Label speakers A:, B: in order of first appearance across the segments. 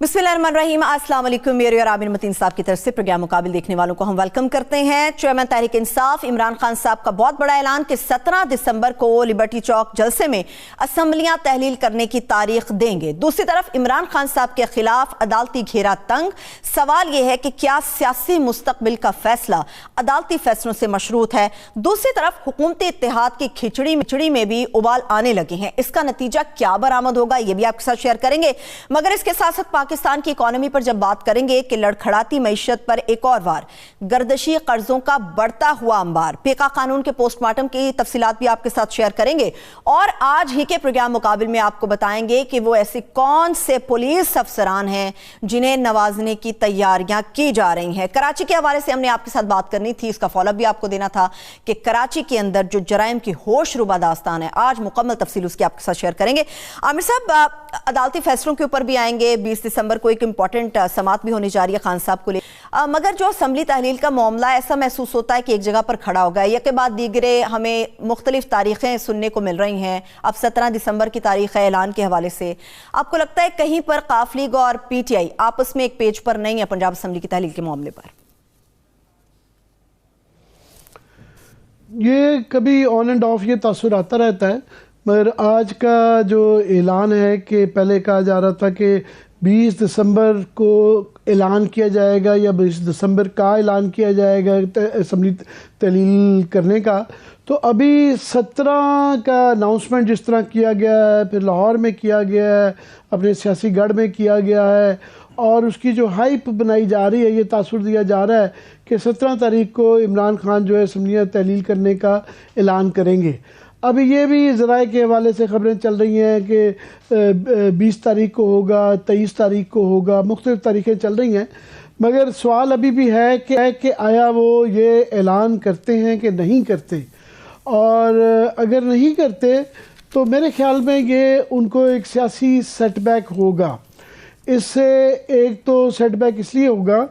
A: बिस्मिल्लाहिर्रहमानिर्रहीम। अस्सलाम वालेकुम। मेरे और आमिर मतीन साहब की तरफ से प्रोग्राम मुकाबिल देखने वालों को हम वेलकम करते हैं। चेयरमैन तहरीक इंसाफ इमरान खान साहब का बहुत बड़ा ऐलान कि 17 दिसंबर को लिबर्टी चौक जलसे में असम्बलियां तहलील करने की तारीख देंगे। दूसरी तरफ इमरान खान साहब के खिलाफ अदालती घेरा तंग। सवाल यह है कि क्या सियासी मुस्तकबिल का फैसला अदालती फैसलों से मशरूत है। दूसरी तरफ हुकूमती इत्तेहाद की खिचड़ी मिचड़ी में भी उबाल आने लगे हैं। इसका नतीजा क्या बरामद होगा ये भी आपके साथ शेयर करेंगे, मगर इसके साथ साथ पाकिस्तान की इकोनॉमी पर जब बात करेंगे कि लड़खड़ाती मईशत पर एक और बार गर्दशी कर्जों का बढ़ता हुआ अंबार, पेका कानून के पोस्टमार्टम की तफसीलात भी आपके साथ शेयर करेंगे और आज ही के प्रोग्राम मुकाबिल में आपको बताएंगे कि वो ऐसे कौन से पुलिस अफसरान हैं जिन्हें नवाजने की तैयारियां की जा रही हैं। कराची के हवाले से हमने आपके साथ बात करनी थी, इसका फॉलोअप भी आपको देना था कि कराची के अंदर जो जराइम की होश रुबा दास्तान है, आज मुकम्मल तफसील उसकी आपके साथ शेयर करेंगे। आमिर साहब, अदालती फैसलों के ऊपर भी आएंगे। 20 दिसंबर को एक इंपॉर्टेंट समात भी होने जा रही है खान साहब को ले, मगर जो असम्बली तहलील का मामला ऐसा महसूस होता है कि एक जगह पर खड़ा हो गया। एक के बाद दीगरे हमें मुख्तलिफ तारीखें सुनने को मिल रही हैं। अब 17 दिसंबर की तारीख है ऐलान के हवाले से। आपको लगता है कहीं पर काफ लीग और PTI आपस में एक पेज पर नहीं है पंजाब असम्बली की तहलील के मामले पर?
B: ये कभी ऑन एंड ऑफ ये तासुर आता रहता है, मगर आज का जो ऐलान है कि पहले कहा जा रहा था कि 20 दिसंबर को ऐलान किया जाएगा या 20 दिसंबर का ऐलान किया जाएगा असम्बली तहलील करने का, तो अभी 17 का अनाउंसमेंट जिस तरह किया गया है, फिर लाहौर में किया गया है, अपने सियासी गढ़ में किया गया है और उसकी जो हाइप बनाई जा रही है, ये तासुर दिया जा रहा है कि 17 तारीख को इमरान खान जो है असम्बलियाँ तहलील करने का ऐलान करेंगे। अभी ये भी ज़राए के हवाले से ख़बरें चल रही हैं कि 20 तारीख को होगा, 23 तारीख को होगा, मुख्तलिफ़ तारीखें चल रही हैं, मगर सवाल अभी भी है कि आया वो ये ऐलान करते हैं कि नहीं करते। और अगर नहीं करते तो मेरे ख़्याल में ये उनको एक सियासी सेटबैक होगा। इससे एक तो सेटबैक इसलिए होगा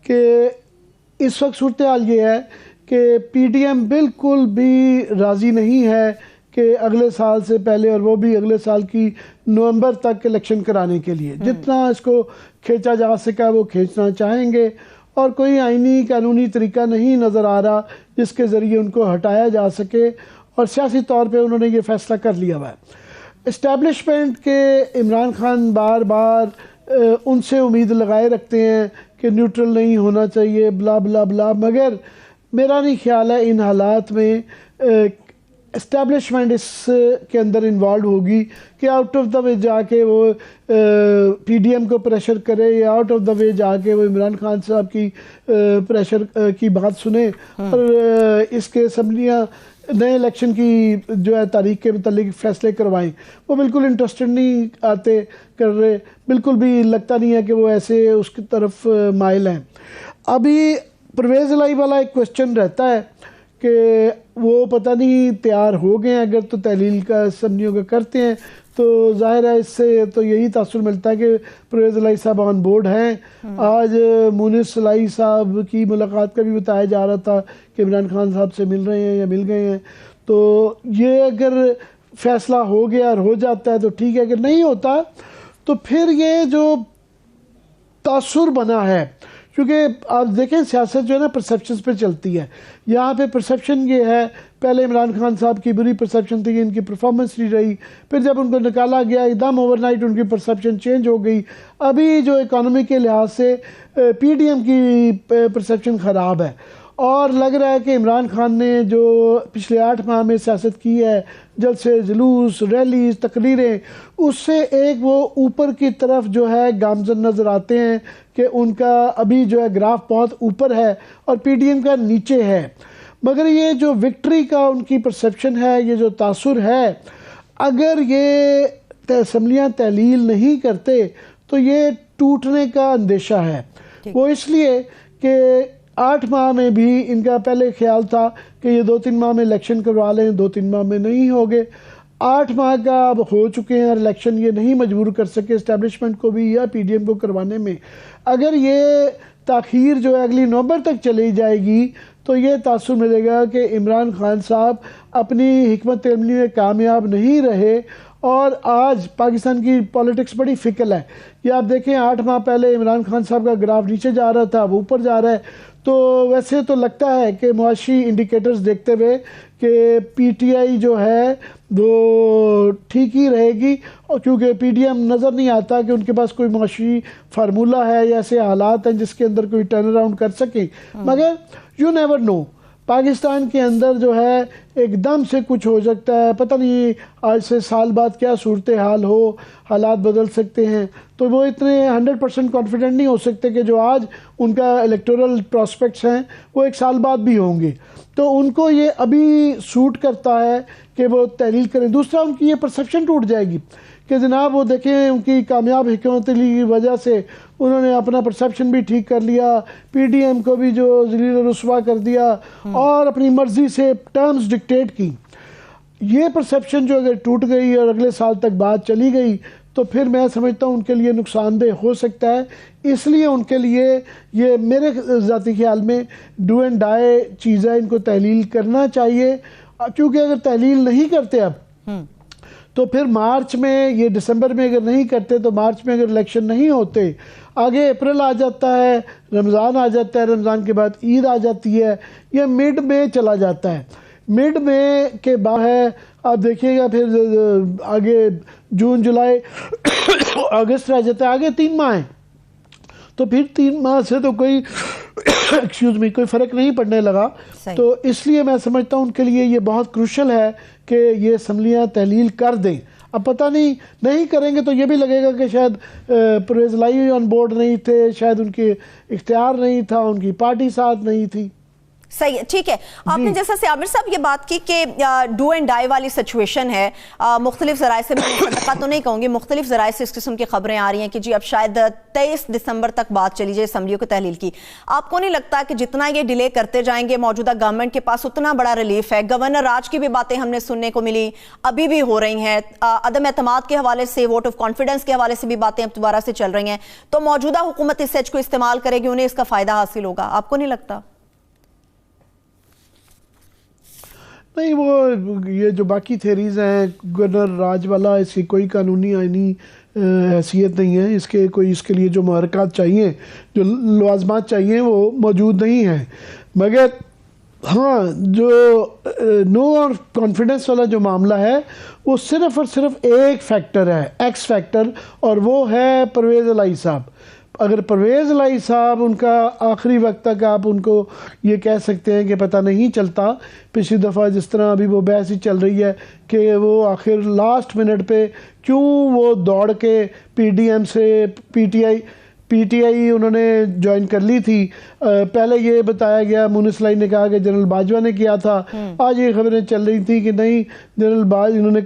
B: कि इस वक्त सूरत हाल ये है कि PDM बिल्कुल भी राज़ी नहीं है कि अगले साल से पहले, और वो भी अगले साल की नवंबर तक इलेक्शन कराने के लिए जितना इसको खींचा जा सका वो खींचना चाहेंगे, और कोई आईनी कानूनी तरीका नहीं नज़र आ रहा जिसके ज़रिए उनको हटाया जा सके, और सियासी तौर पे उन्होंने ये फ़ैसला कर लिया हुआ है। इस्टेब्लिशमेंट के इमरान खान बार बार उनसे उम्मीद लगाए रखते हैं कि न्यूट्रल नहीं होना चाहिए, ब्ला ब्ला ब्ला, मगर मेरा नहीं ख्याल है इन हालात में इस्टेब्लिशमेंट इसके अंदर इन्वॉल्व होगी कि आउट ऑफ द वे जाके वो PDM को प्रेशर करे या आउट ऑफ द वे जाके वो इमरान खान साहब की प्रेशर की बात सुने और इसके असम्बलियाँ नए इलेक्शन की जो है तारीख के मतलब फ़ैसले करवाएं। वो बिल्कुल इंटरेस्टेड नहीं आते कर रहे, बिल्कुल भी लगता नहीं है कि वो ऐसे उसकी तरफ माइल हैं। अभी परवेज़ इलाही वाला एक क्वेश्चन रहता है कि वो पता नहीं तैयार हो गए हैं, अगर तो तहलील का असम्बलियों का करते हैं तो जाहिर है इससे तो यही तासुर मिलता है कि परवेज़ इलाही साहब ऑन बोर्ड हैं। आज मुनिस इलाही साहब की मुलाकात का भी बताया जा रहा था कि इमरान खान साहब से मिल रहे हैं या मिल गए हैं, तो ये अगर फ़ैसला हो गया और हो जाता है तो ठीक है, अगर नहीं होता तो फिर ये जो तासुर बना है, क्योंकि आप देखें सियासत जो है ना परसेप्शन पे चलती है। यहाँ पे परसेप्शन ये है, पहले इमरान खान साहब की बुरी परसेप्शन थी कि इनकी परफॉर्मेंस नहीं रही, फिर जब उनको निकाला गया एकदम ओवरनाइट उनकी परसेप्शन चेंज हो गई। अभी जो इकोनॉमी के लिहाज से PDM की परसेप्शन ख़राब है और लग रहा है कि इमरान खान ने जो पिछले 8 माह में सियासत की है, जलसे, जुलूस, रैलीज, तकरीरें, उससे एक वो ऊपर की तरफ जो है गामजन नज़र आते हैं कि उनका अभी जो है ग्राफ बहुत ऊपर है और PDM का नीचे है। मगर ये जो विक्ट्री का उनकी परसेप्शन है, ये जो तासुर है, अगर ये असम्बलियाँ तहलील नहीं करते तो ये टूटने का अंदेशा है। वो इसलिए कि 8 माह में भी इनका पहले ख्याल था कि ये 2-3 माह में इलेक्शन करवा लें, 2-3 माह में नहीं हो गए। 8 माह का अब हो चुके हैं और इलेक्शन ये नहीं मजबूर कर सके इस्टेब्लिशमेंट को भी या PDM को करवाने में। अगर ये ताख़ीर जो है अगली नवंबर तक चली जाएगी तो ये तासुर मिलेगा कि इमरान खान साहब अपनी हिकमत अमली में कामयाब नहीं रहे और आज पाकिस्तान की पॉलिटिक्स बड़ी फिकल है। ये आप देखें 8 माह पहले इमरान खान साहब का ग्राफ नीचे जा रहा था, वो ऊपर जा रहा है। तो वैसे तो लगता है कि मुआशी इंडिकेटर्स देखते हुए कि पीटीआई जो है वो ठीक ही रहेगी, और क्योंकि पीडीएम नज़र नहीं आता कि उनके पास कोई मुआशी फार्मूला है या ऐसे हालात हैं जिसके अंदर कोई टर्न अराउंड कर सके। मगर यू नेवर नो, पाकिस्तान के अंदर जो है एकदम से कुछ हो सकता है, पता नहीं आज से साल बाद क्या सूरत हाल हो, हालात बदल सकते हैं। तो वो इतने 100% कॉन्फिडेंट नहीं हो सकते कि जो आज उनका इलेक्टोरल प्रॉस्पेक्ट्स हैं वो एक साल बाद भी होंगे। तो उनको ये अभी सूट करता है कि वो तहलील करें। दूसरा, उनकी ये परसेप्शन टूट जाएगी कि जनाब वो देखें उनकी कामयाब हिकमत की वजह से उन्होंने अपना परसेप्शन भी ठीक कर लिया, पीडीएम को भी जो ज़लील रुस्वा कर दिया और अपनी मर्जी से टर्म्स डिक्टेट की। ये परसेप्शन जो अगर टूट गई और अगले साल तक बात चली गई तो फिर मैं समझता हूँ उनके लिए नुकसानदेह हो सकता है। इसलिए उनके लिए ये मेरे ज़ाती ख्याल में डू एंड डाई चीज़ है, इनको तहलील करना चाहिए। क्योंकि अगर तहलील नहीं करते अब तो फिर मार्च में, ये दिसंबर में अगर नहीं करते तो मार्च में अगर इलेक्शन नहीं होते, आगे अप्रैल आ जाता है, रमज़ान आ जाता है, रमज़ान के बाद ईद आ जाती है, या मिड में चला जाता है। मिड में के बाद है आप देखिएगा फिर आगे जून जुलाई अगस्त रह जाता है, आगे 3 माह हैं। तो फिर 3 माह से तो कोई एक्सक्यूज मी कोई फ़र्क नहीं पड़ने लगा। तो इसलिए मैं समझता हूँ उनके लिए ये बहुत क्रूशल है कि ये असम्बलियाँ तहलील कर दें। अब पता नहीं करेंगे तो ये भी लगेगा कि शायद परवेज़ लाई ऑन बोर्ड नहीं थे, शायद उनके इख्तियार नहीं था, उनकी पार्टी साथ नहीं थी।
A: सही है, ठीक है। आपने जैसा से आमिर साहब ये बात की कि डू एंड डाई वाली सिचुएशन है, मुख्तलिफ ज़राए से, मैं तो नहीं कहूँगी, मुख्तलिफ ज़राए से इस किस्म की खबरें आ रही हैं कि जी अब शायद 23 दिसंबर तक बात चली जाए असम्बलियों को तहलील की। आपको नहीं लगता कि जितना ये डिले करते जाएंगे मौजूदा गवर्नमेंट के पास उतना बड़ा रिलीफ है? गवर्नर राज की भी बातें हमने सुनने को मिली, अभी भी हो रही हैं, अदम एतमाद के हवाले से, वोट ऑफ कॉन्फिडेंस के हवाले से भी बातें अब दोबारा से चल रही हैं। तो मौजूदा हुकूमत इस एज को इस्तेमाल करेगी, उन्हें इसका फ़ायदा हासिल होगा, आपको नहीं लगता?
B: नहीं, वो ये जो बाकी थेरीज हैं गवर्नर राज वाला, इसकी कोई कानूनी आईनी हैसियत नहीं है, इसके लिए जो महरक़ात चाहिए, जो लवाज़मात चाहिए वो मौजूद नहीं है। मगर हाँ, जो नो और कॉन्फिडेंस वाला जो मामला है वो सिर्फ़ और सिर्फ एक फैक्टर है, एक्स फैक्टर, और वो है परवेज़ लाई साहब। अगर परवेज़ लाई साहब उनका आखिरी वक्त तक आप उनको ये कह सकते हैं कि पता नहीं चलता, पिछली दफ़ा जिस तरह अभी वो बहस ही चल रही है कि वो आखिर लास्ट मिनट पे क्यों वो दौड़ के पीडीएम से पीटीआई उन्होंने ज्वाइन कर ली थी। पहले ये बताया गया, मुनिस लाई ने कहा कि जनरल बाजवा ने किया था। आज ये खबरें चल रही थी कि नहीं, जनरल बाज इन्होंने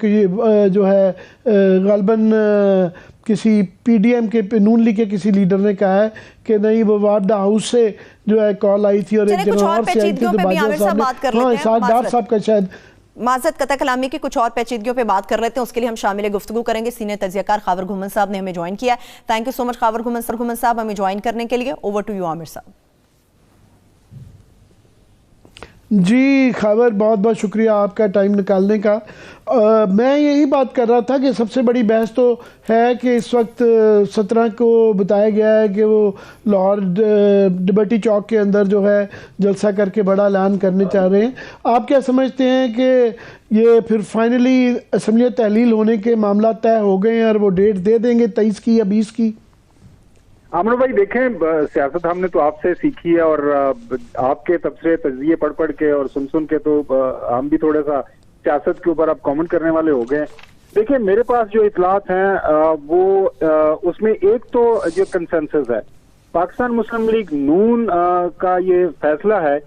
B: जो है गालबन किसी पीडीएम के नून लीग के किसी लीडर ने कहा है कि नहीं, वो वापडा हाउस से जो है कॉल आई थी और एक जगह और से आई थी, तो बाजवा साहब का शायद
A: माज़रत कता कलामी की कुछ और पेचीदगियों पे बात कर लेते हैं। उसके लिए हम शामिल गुफ्तगू करेंगे। सीनियर तज्ज़ियाकार खावर घुमन साहब ने हमें ज्वाइन किया है। Thank you so much Khawar घुमन साहब हमें ज्वाइन करने के लिए। ओवर टू यू आमिर साहब।
B: जी खावर, बहुत बहुत शुक्रिया आपका टाइम निकालने का। मैं यही बात कर रहा था कि सबसे बड़ी बहस तो है कि इस वक्त 17 को बताया गया है कि वो लाहौर लिबर्टी चौक के अंदर जो है जलसा करके बड़ा ऐलान करने चाह रहे हैं। आप क्या समझते हैं कि ये फिर फाइनली असम्बली तहलील होने के मामला तय हो गए हैं और वो डेट दे देंगे 23 की या 20 की?
C: आमर भाई देखें, सियासत हमने तो आपसे सीखी है और आपके तबसरे तजिए पढ़ पढ़ के और सुन के तो हम भी थोड़ा सा सियासत के ऊपर अब कमेंट करने वाले हो गए। देखिए, मेरे पास जो इतलात हैं वो उसमें एक तो जो कंसेंसस है पाकिस्तान मुस्लिम लीग नून का ये फैसला है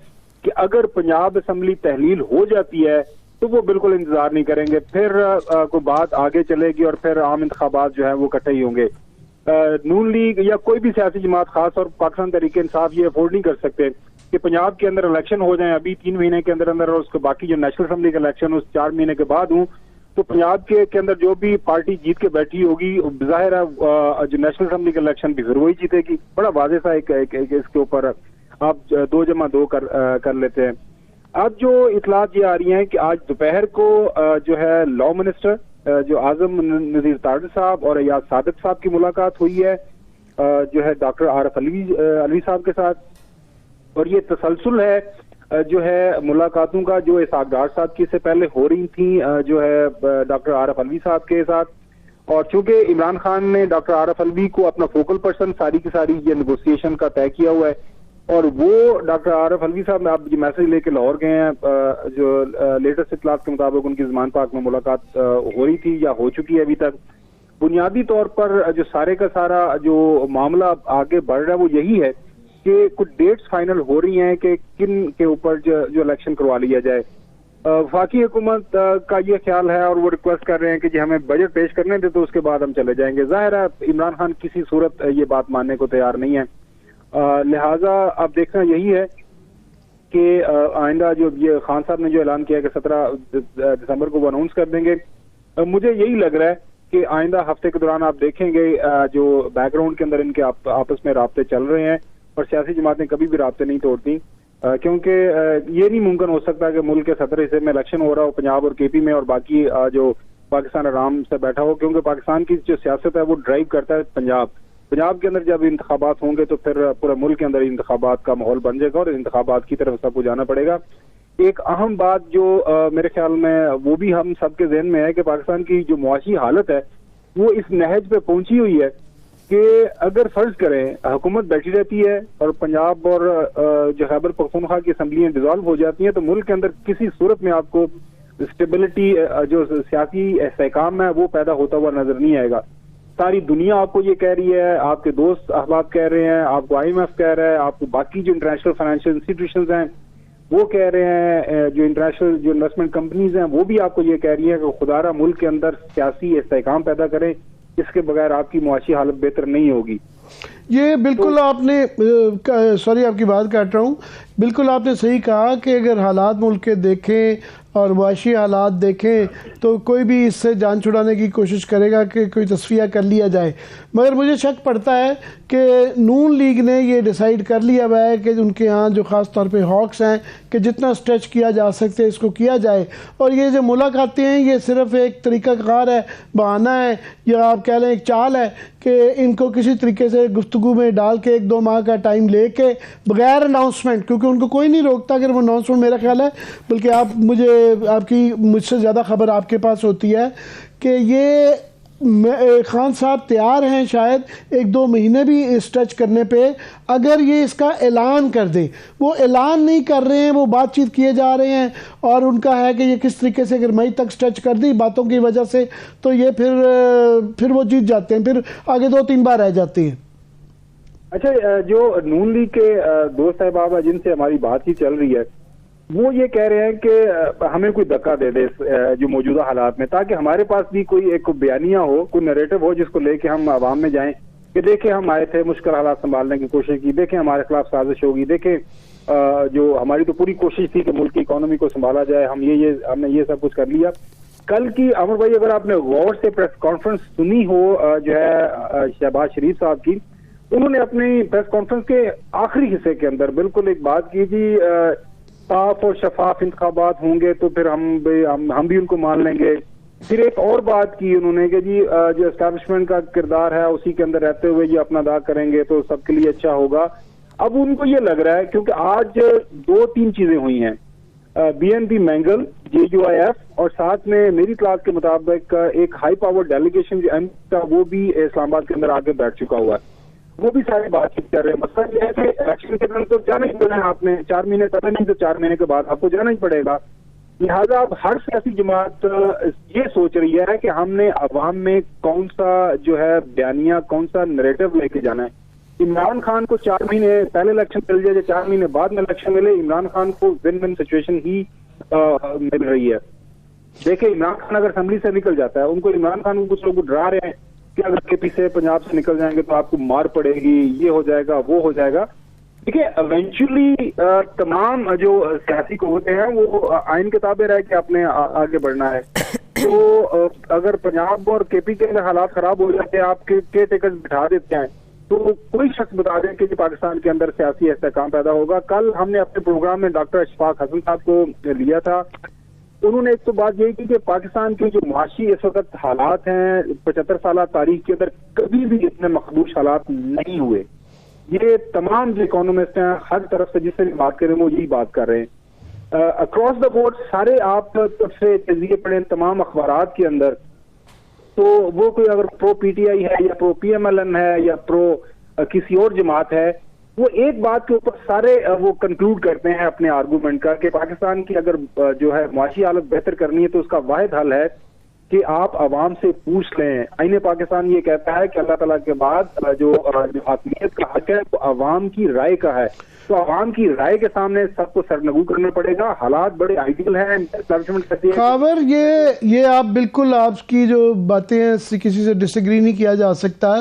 C: कि अगर पंजाब असम्बली तहलील हो जाती है तो वो बिल्कुल इंतजार नहीं करेंगे, फिर कोई बात आगे चलेगी और फिर आम इंतखाबात जो है वो इकट्ठे ही होंगे। नून लीग या कोई भी सियासी जमात, खास और पाकिस्तान तहरीक इंसाफ, ये अफोर्ड नहीं कर सकते कि पंजाब के अंदर इलेक्शन हो जाए अभी 3 महीने के अंदर और उसके बाकी जो नेशनल असम्बली का इलेक्शन उस 4 महीने के बाद हूँ, तो पंजाब के अंदर जो भी पार्टी जीत के बैठी होगी जाहिर है जो नेशनल असम्बली का इलेक्शन भी फिर वही जीतेगी। बड़ा वाज़ेह सा एक इसके ऊपर आप 2 जमा 2 कर लेते हैं। अब जो इतलात ये आ रही हैं कि आज दोपहर को जो है लॉ मिनिस्टर जो आजम नजीर तारड़ साहब और अयाज सादिक साहब की मुलाकात हुई है जो है डॉक्टर आरफ अलवी साहब के साथ, और ये तसलसल है जो है मुलाकातों का जो इसहाक डार साहब की से पहले हो रही थी जो है डॉक्टर आरफ अलवी साहब के साथ। और चूंकि इमरान खान ने डॉक्टर आरफ अलवी को अपना फोकल पर्सन सारी की सारी ये नेगोशिएशन का तय किया हुआ है, और वो डॉक्टर आरफ अलवी साहब आप ये मैसेज लेके लाहौर गए हैं, जो लेटेस्ट इत्तलात के मुताबिक उनकी ज़मान पाक में मुलाकात हो रही थी या हो चुकी है अभी तक। बुनियादी तौर पर जो सारे का सारा जो मामला आगे बढ़ रहा है वो यही है कि कुछ डेट्स फाइनल हो रही हैं कि किन के ऊपर जो इलेक्शन करवा लिया जाए। वफाकी हुकूमत का ये ख्याल है और वो रिक्वेस्ट कर रहे हैं कि जी हमें बजट पेश करने दे तो उसके बाद हम चले जाएंगे। जाहिर है इमरान खान किसी सूरत ये बात मानने को तैयार नहीं है, लिहाजा अब देखना यही है कि आइंदा जो ये खान साहब ने जो ऐलान किया कि 17 दिसंबर को वो अनाउंस कर देंगे, मुझे यही लग रहा है कि आइंदा हफ्ते के दौरान आप देखेंगे जो बैकग्राउंड के अंदर इनके आपस में राब्ते चल रहे हैं, और सियासी जमातें कभी भी राब्ते नहीं तोड़ती, क्योंकि ये नहीं मुमकिन हो सकता कि मुल्क के 17 हिस्से में इलेक्शन हो रहा हो, पंजाब और केपी में, और बाकी जो पाकिस्तान आराम से बैठा हो, क्योंकि पाकिस्तान की जो सियासत है वो ड्राइव करता है पंजाब के अंदर जब इंतखाबात होंगे तो फिर पूरे मुल्क के अंदर इंतखाबात का माहौल बन जाएगा और इंतखाबात की तरफ सबको जाना पड़ेगा। एक अहम बात जो मेरे ख्याल में वो भी हम सबके जहन में है कि पाकिस्तान की जो मुआशी हालत है वो इस नहज पे पहुंची हुई है कि अगर फर्ज करें हुकूमत बैठी रहती है और पंजाब और जो खैबर पख्तूनख्वा की असम्बलियां डिजॉल्व हो जाती हैं, तो मुल्क के अंदर किसी सूरत में आपको स्टेबिलिटी जो सियासी इस्तेहकाम है वो पैदा होता हुआ नजर नहीं आएगा। सारी दुनिया आपको ये कह रही है, आपके दोस्त अहबाब कह रहे हैं, आपको IMF कह रहा है, आपको बाकी जो इंटरनेशनल फाइनेंशियल इंस्टीट्यूशंस हैं वो कह रहे हैं, जो इंटरनेशनल जो इन्वेस्टमेंट कंपनीज हैं वो भी आपको ये कह रही है कि खुदारा मुल्क के अंदर सियासी इस्तेहकाम पैदा करें, इसके बगैर आपकी मुआशी हालत बेहतर नहीं होगी।
B: ये बिल्कुल आपने सॉरी आपकी बात काट रहा हूँ, बिल्कुल आपने सही कहा कि अगर हालात मुल्क के देखें और मुआशी हालात देखें तो कोई भी इससे जान छुड़ाने की कोशिश करेगा कि कोई तस्फिया कर लिया जाए, मगर मुझे शक पड़ता है कि नून लीग ने ये डिसाइड कर लिया हुआ है कि उनके यहाँ जो ख़ास तौर पे हॉक्स हैं कि जितना स्ट्रेच किया जा सकते इसको किया जाए, और ये जो मुलाकातें हैं ये सिर्फ एक तरीक़ाकार है, बहाना है, या आप कह लें एक चाल है कि इनको किसी तरीके से गुफ्तगू में डाल के 1-2 माह का टाइम लेके बगैर अनाउंसमेंट, क्योंकि उनको कोई नहीं रोकता अगर वो अनाउंसमेंट, मेरा ख्याल है बल्कि आप मुझसे ज़्यादा खबर आपके पास होती है कि ये खान साहब तैयार हैं शायद 1-2 महीने भी स्ट्रेच करने पे, अगर ये इसका ऐलान कर दे। वो ऐलान नहीं कर रहे हैं, वो बातचीत किए जा रहे हैं, और उनका है कि ये किस तरीके से अगर मई तक स्ट्रेच कर दी बातों की वजह से तो ये फिर वो जीत जाते हैं, फिर आगे 2-3 बार रह जाती हैं।
C: अच्छा, जो नून लीग के दोस्त साहब जिनसे हमारी बातचीत चल रही है वो ये कह रहे हैं कि हमें कोई धक्का दे दे जो मौजूदा हालात में, ताकि हमारे पास भी कोई एक बयानिया हो, कोई नरेटिव हो जिसको लेके हम आवाम में जाएं कि देखें हम आए थे, मुश्किल हालात संभालने की कोशिश की, देखें हमारे खिलाफ साजिश होगी, देखें जो हमारी तो पूरी कोशिश थी कि मुल्क की इकोनॉमी को संभाला जाए, हमने ये सब कुछ कर लिया। कल की अमर भाई अगर आपने गौर से प्रेस कॉन्फ्रेंस सुनी हो जो है शहबाज शरीफ साहब की, उन्होंने अपनी प्रेस कॉन्फ्रेंस के आखिरी हिस्से के अंदर बिल्कुल एक बात की थी, साफ और शफाफ इंतखाबात होंगे तो फिर हम भी उनको मान लेंगे। फिर एक और बात की उन्होंने कि जी जो एस्टैब्लिशमेंट का किरदार है उसी के अंदर रहते हुए ये अपना अदा करेंगे तो सबके लिए अच्छा होगा। अब उनको ये लग रहा है क्योंकि आज 2-3 चीजें हुई हैं, BNP मैंगल, JUIF और साथ में मेरी क्लास के मुताबिक एक हाई पावर डेलीगेशन जो एम का वो भी इस्लामाबाद के अंदर आके बैठ चुका हुआ है, वो भी सारे बातचीत कर रहे हैं। मसला ये है कि इलेक्शन के दौरान तो जाना ही पड़ेगा, आपने 4 महीने पहले नहीं तो 4 महीने के बाद आपको जाना ही पड़ेगा। लिहाजा अब हर सियासी जमात ये सोच रही है कि हमने अवाम में कौन सा जो है बयानिया, कौन सा नरेटिव लेके जाना है। इमरान खान को 4 महीने पहले इलेक्शन मिल जाए, 4 महीने बाद में इलेक्शन मिले, इमरान खान को विन विन सिचुएशन ही मिल रही है। देखिए इमरान खान अगर असेंबली से निकल जाता है, उनको इमरान खान को कुछ लोग डरा रहे हैं कि अगर केपी से पंजाब से निकल जाएंगे तो आपको मार पड़ेगी, ये हो जाएगा, वो हो जाएगा। देखिए इवेंचुअली तमाम जो सियासी कुव्वतें हैं वो आइन के ताबे रह के अपने आगे बढ़ना है। तो अगर पंजाब और केपी के अंदर हालात खराब हो जाते हैं, आपके केयर टेकर्स बिठा देते हैं, तो कोई शख्स बता दें कि पाकिस्तान के अंदर सियासी इस्तेहकाम पैदा होगा। कल हमने अपने प्रोग्राम में डॉक्टर अशफाक हसन साहब को लिया था, उन्होंने एक तो बात यही की कि पाकिस्तान के जो मुआशी इस वक्त हालात हैं 75 साल तारीख के अंदर कभी भी इतने मखदूश हालात नहीं हुए। ये तमाम जो इकोनॉमिस्ट हैं हर तरफ से जिससे भी बात करें वो यही बात कर रहे हैं अक्रॉस द बोर्ड। सारे आप तरफ से तजिए पड़े तमाम अखबारात के अंदर, तो वो कोई अगर प्रो पीटीआई है या प्रो पीएमएलएन है या प्रो किसी और जमात है, वो एक बात के ऊपर सारे वो कंक्लूड करते हैं अपने आर्गूमेंट का कि पाकिस्तान की अगर जो है मुआशी हालत बेहतर करनी है तो उसका वाहिद हल है कि आप आवाम से पूछ लें। आईने पाकिस्तान ये कहता है कि अल्लाह ताला के बाद जो हाकमियत का हक है वो आवाम की राय का है, तो आवाम की राय के सामने सबको सरनगू करना पड़ेगा। हालात बड़े आइडियल हैं, एस्टैब्लिशमेंट कहती है।
B: खबर ये आप बिल्कुल आपकी जो बातें हैं किसी से डिसएग्री नहीं किया जा सकता,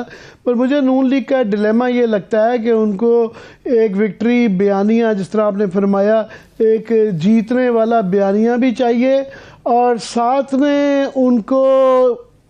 B: पर मुझे नून लीग का डिलेमा ये लगता है कि उनको एक विक्ट्री बयानिया, जिस तरह आपने फरमाया, एक जीतने वाला बयानिया भी चाहिए और साथ में उनको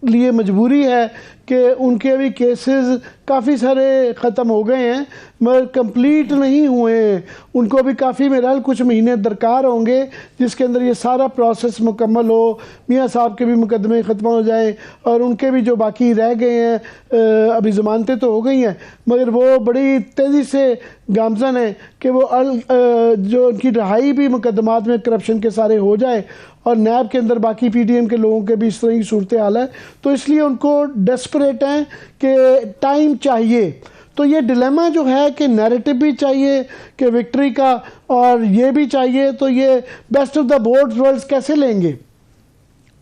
B: लिए मजबूरी है कि उनके अभी केसेस काफ़ी सारे ख़त्म हो गए हैं मगर कंप्लीट नहीं हुए हैं। उनको अभी काफ़ी मेरा कुछ महीने दरकार होंगे जिसके अंदर ये सारा प्रोसेस मुकम्मल हो, मियाँ साहब के भी मुकदमे ख़त्म हो जाएं और उनके भी जो बाकी रह गए हैं अभी ज़मानतें तो हो गई हैं मगर वो बड़ी तेज़ी से गामज़न है कि वो जो उनकी रहाई भी मुकदमात में करप्शन के सारे हो जाए और नैब के अंदर बाकी पीडीएम के लोगों के भी इस तरह की सूरत हाल है, तो इसलिए उनको डेस्परेट हैं कि टाइम चाहिए। तो ये डिलेमा जो है कि नैरेटिव भी चाहिए कि विक्ट्री का और ये भी चाहिए, तो ये best of the both worlds कैसे लेंगे?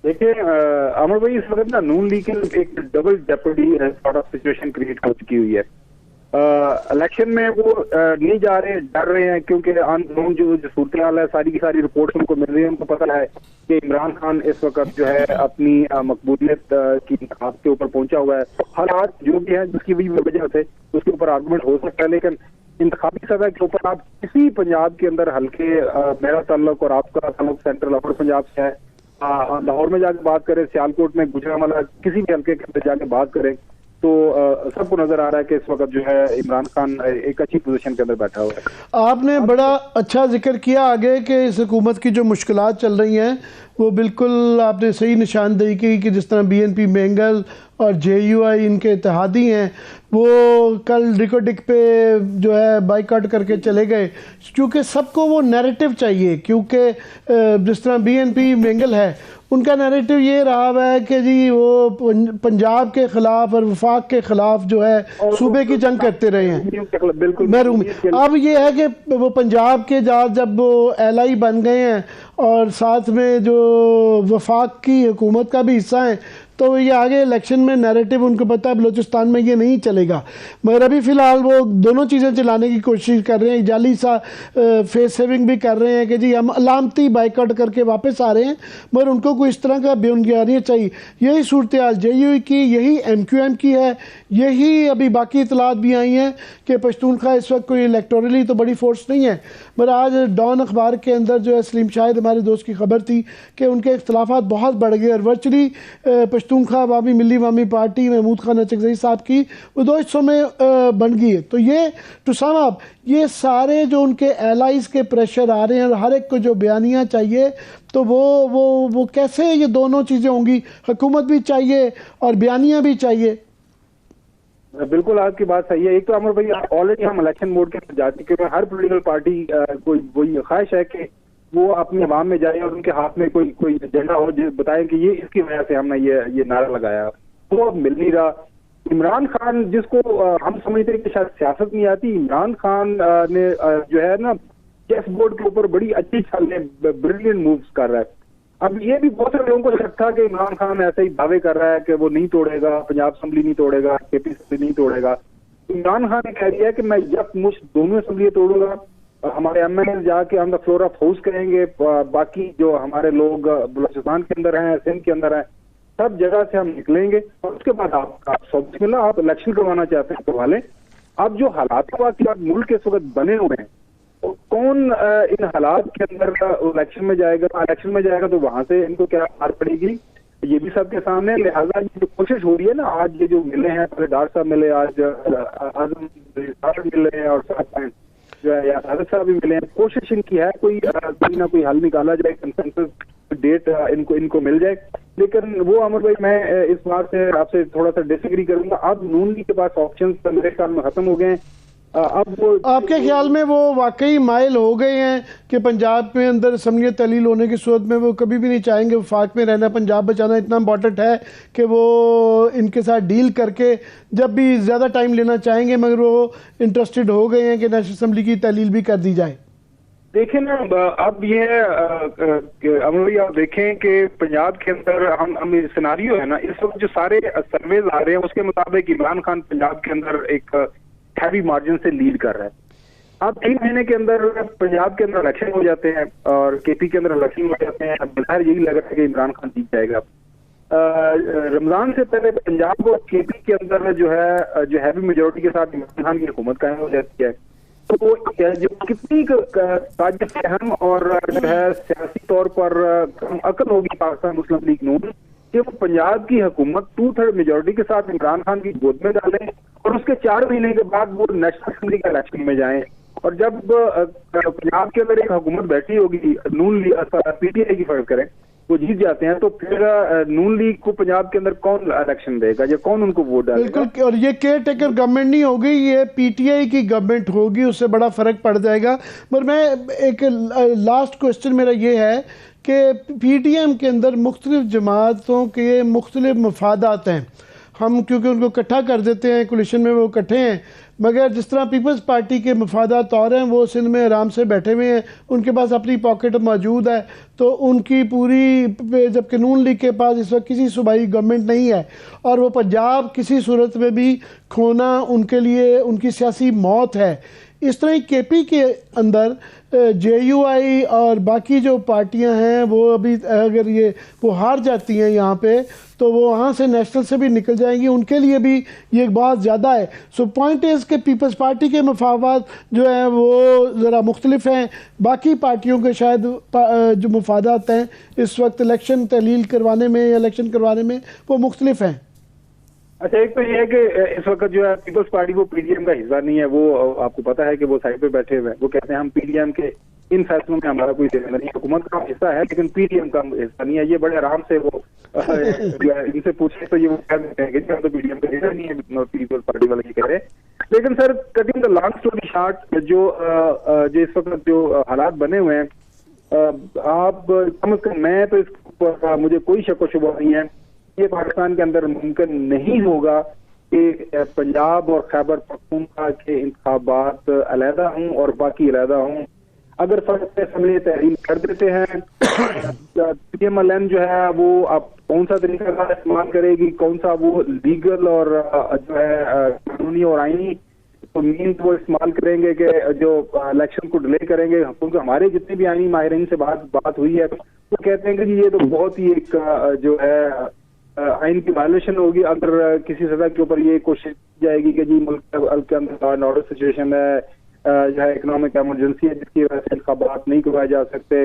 C: देखिए अमर भाई, इस वक्त ना नून लीग एक double deputy sort of situation create हो चुकी हुई है। इलेक्शन में वो नहीं जा रहे, डर रहे हैं क्योंकि अननोन जो सूरत हाल है सारी की सारी रिपोर्ट्स उनको मिल रही है। उनको पता है कि इमरान खान इस वक्त जो है अपनी मकबूलियत की इंतखाब के ऊपर पहुंचा हुआ है। हालात जो भी है जिसकी भी वजह से उसके ऊपर आर्गूमेंट हो सकता है, लेकिन इंतखाबी सतह के ऊपर आप किसी पंजाब के अंदर हल्के मेरा ताल्लुक और आपका ताल्लुक सेंट्रल अपर पंजाब से है, लाहौर में जाके बात करें, सियालकोट में, गुजरांवाला, किसी भी हल्के के अंदर जाके बात करें तो सबको नजर आ रहा है कि इस वक्त जो है इमरान खान एक अच्छी पोजीशन के अंदर बैठा हुआ है।
B: आपने बड़ा अच्छा जिक्र किया आगे कि इस हुकूमत की जो मुश्किलात चल रही हैं वो बिल्कुल आपने सही निशानदेही की कि जिस तरह बीएनपी मेंगल और जेयूआई इनके इत्तेहादी हैं वो कल रिकोडिक पे जो है बाइकआउट करके चले गए क्योंकि सबको वो नैरेटिव चाहिए। क्योंकि जिस तरह बीएनपी मेंगल है उनका नैरेटिव ये रहा है कि जी वो पंजाब के खिलाफ और वफाक के खिलाफ जो है सूबे की जंग करते रहे हैं। बिल्कुल। अब ये है कि वो पंजाब के जब वो एलआई बन गए हैं और साथ में जो वफाक की हुकूमत का भी हिस्सा है तो ये आगे इलेक्शन में नैरेटिव उनको पता है बलूचिस्तान में ये नहीं चलेगा। मगर अभी फ़िलहाल वो दोनों चीज़ें चलाने की कोशिश कर रहे हैं, जाली सा फेस सेविंग भी कर रहे हैं कि जी हम अलामती बाइकआउट करके वापस आ रहे हैं, मगर उनको कोई इस तरह का बेबुनियादी चाहिए। यही सूरत हाल जेयूई की, यही एमक्यूएम की है, यही अभी बाकी इतलात भी आई हैं कि पश्तूनख्वा इस वक्त कोई इलेक्टोरली तो बड़ी फोर्स नहीं है। मगर आज डॉन अखबार के अंदर जो है सलीम शाहिद हमारे दोस्त की खबर थी कि उनके इख्तलाफात बहुत बढ़ गए और वर्चुअली पश्तूनख्वा अवामी मिली अवामी पार्टी महमूद खान अचकज़ई साहब की वो 2 हिस्सों में बन गई है। तो ये टू सम अप ये सारे जो उनके एलाइज के प्रेशर आ रहे हैं और हर एक को जो बयानियाँ चाहिए तो वो कैसे ये दोनों चीज़ें होंगी, हुकूमत भी चाहिए और बयानियाँ भी चाहिए।
C: बिल्कुल आपकी बात सही है। एक तो अमर भाई ऑलरेडी हम इलेक्शन मोड के अंदर जा चुके हैं। हर पोलिटिकल पार्टी कोई वही ख्वाहिश है कि वो अपनी आवाम में जाए और उनके हाथ में कोई एजेंडा हो जो बताए कि ये इसकी वजह से हमने ये नारा लगाया, तो अब मिल नहीं रहा। इमरान खान जिसको हम समझते हैं कि शायद सियासत नहीं आती, इमरान खान ने जो है ना चेस बोर्ड के ऊपर बड़ी अच्छी चालें, ब्रिलियंट मूव्स कर रहा है। अब ये भी बहुत सारे लोगों को शक था कि इमरान खान ऐसे ही दावे कर रहा है कि वो नहीं तोड़ेगा, पंजाब असेंबली नहीं तोड़ेगा, केपी असेंबली नहीं तोड़ेगा। इमरान खान ने कह दिया है कि मैं यक मुश्त दोनों असेंबली तोड़ूंगा, हमारे एमएनए जाके हम द फ्लोर ऑफ हाउस करेंगे, बाकी जो हमारे लोग बलूचिस्तान के अंदर हैं, सिंध के अंदर हैं, सब जगह से हम निकलेंगे और उसके बाद आप सब आप इलेक्शन करवाना चाहते हैं करवा लें। अब जो हालात के मुल्क इस वक्त बने हुए हैं तो कौन इन हालात के अंदर इलेक्शन में जाएगा तो वहां से इनको क्या मार पड़ेगी ये भी सबके सामने। लिहाजा ये जो कोशिश हो रही है ना, आज ये जो मिले हैं, पहले डॉक्टर साहब मिले, आज आजम मिले हैं और साथ जो है साहब भी मिले हैं, कोशिश इनकी है कोई ना कोई हल निकाला जाए, कंसेंसस डेट इनको मिल जाए। लेकिन वो अमर भाई, मैं इस बात से आपसे थोड़ा सा डिसएग्री करूंगा। अब नून लीग के पास ऑप्शन मेरे ख्याल में खत्म हो गए हैं। अब वो
B: आपके ख्याल में वो वाकई माइल हो गए हैं कि पंजाब में अंदर असम्बली तहलील होने की सूरत में वो कभी भी नहीं चाहेंगे वफाक में रहना, पंजाब बचाना इतना इंपॉर्टेंट है कि वो इनके साथ डील करके जब भी ज़्यादा टाइम लेना चाहेंगे, मगर वो इंटरेस्टेड हो गए हैं कि नेशनल असम्बली की तहलील भी कर दी जाए?
C: देखिए ना, अब ये अमर भाई आप देखें कि पंजाब के अंदर हम सिनारियो है ना, इस वक्त जो सारे सर्वेज आ रहे हैं उसके मुताबिक इमरान खान पंजाब के अंदर एक हैवी मार्जिन से लीड कर रहा है। अब 3 महीने के अंदर पंजाब के अंदर इलेक्शन हो जाते हैं और केपी के अंदर इलेक्शन हो जाते हैं। अब बाहर यही लग रहा है कि इमरान खान जीत जाएगा। रमजान से पहले पंजाब और केपी के अंदर जो हैवी मेजोरिटी के साथ इमरान खान की हुकूमत कायम हो जाती है। तो जो कितनी साजिश अहम और जो है सियासी तौर पर अकल होगी पाकिस्तान मुस्लिम लीग नून कि वो पंजाब की हुकूमत 2/3 मेजोरिटी के साथ इमरान खान की गोद में डालें और उसके 4 महीने के बाद वो नेशनल असम्बली के इलेक्शन में जाएं। और जब पंजाब के अंदर एक हुकूमत बैठी होगी, नून लीग पीटीआई की फर्ज करें, वो जीत जाते हैं, तो फिर नून लीग को पंजाब के अंदर कौन इलेक्शन देगा या कौन उनको वोट डालेगा?
B: बिल्कुल, और ये केयर टेकर गवर्नमेंट नहीं होगी, ये पीटीआई की गवर्नमेंट होगी, उससे बड़ा फर्क पड़ जाएगा। पर मैं एक लास्ट क्वेश्चन मेरा ये है कि पीटीएम के अंदर मुख्तलिफ जमातों के मुख्तलिफ मफादात हैं, हम क्योंकि उनको इकट्ठा कर देते हैं, कोलिशन में वो इकट्ठे हैं, मगर जिस तरह पीपल्स पार्टी के मफादात और हैं वो सिंध में आराम से बैठे हुए हैं, उनके पास अपनी पॉकेट मौजूद है, तो उनकी पूरी, जबकि नून लीग के पास इस वक्त किसी सूबाई गवर्नमेंट नहीं है और वो पंजाब किसी सूरत में भी खोना उनके लिए उनकी सियासी मौत है। इस तरह केपी के अंदर जेयूआई और बाकी जो पार्टियां हैं वो अभी अगर वो हार जाती हैं यहाँ पे, तो वो वहाँ से नेशनल से भी निकल जाएंगी, उनके लिए भी ये बहुत ज़्यादा है। सो पॉइंट इज़ कि पीपल्स पार्टी के मफादात जो हैं वो ज़रा मुख्तलिफ हैं, बाकी पार्टियों के शायद जो मफादात हैं इस वक्त इलेक्शन तहलील करवाने में या इलेक्शन करवाने में वो मुख्तलिफ हैं।
C: अच्छा, एक तो ये है कि इस वक्त जो है पीपल्स पार्टी वो पीडीएम का हिस्सा नहीं है, वो आपको पता है कि वो साइड पे बैठे हुए हैं। वो कहते हैं हम पीडीएम के इन फैसलों में हमारा कोई देना नहीं, हुकूमत का हिस्सा है लेकिन पीडीएम का हिस्सा नहीं है। ये बड़े आराम से वो इनसे पूछे तो ये वो कह देते हैं कि हम तो पीडीएम का हिस्सा नहीं है, पीपल्स पार्टी वाले ये कह रहे हैं। लेकिन sir, cutting the long story short, जो इस वक्त जो हालात बने हुए हैं, आप कम से कम, मैं तो इस पर मुझे कोई शक व शुबा नहीं है, ये पाकिस्तान के अंदर मुमकिन नहीं होगा कि पंजाब और खैबर पख्तूनख्वा के इंतखाबात अलहदा हों और बाकी अलहदा हों। अगर फर्स्ट असम्बली तहरीर कर देते हैं, पीएमएलएन जो है वो अब कौन सा तरीका का इस्तेमाल करेगी, कौन सा वो लीगल और जो है कानूनी और आईनी तो मीन वो इस्तेमाल करेंगे कि जो इलेक्शन को डिले करेंगे। क्योंकि हमारे जितने भी आईनी माहिरीन से बात हुई है वो कहते हैं कि ये तो बहुत ही एक जो है आइन की वायलेशन होगी अगर किसी सजा के ऊपर ये कोशिश की जाएगी कि जी मुल्क के अंदर लॉ एंड ऑर्डर सिचुएशन है, जो है इकोनॉमिक इमरजेंसी है जिसकी वजह से इंतखाबात नहीं करवाए जा सकते।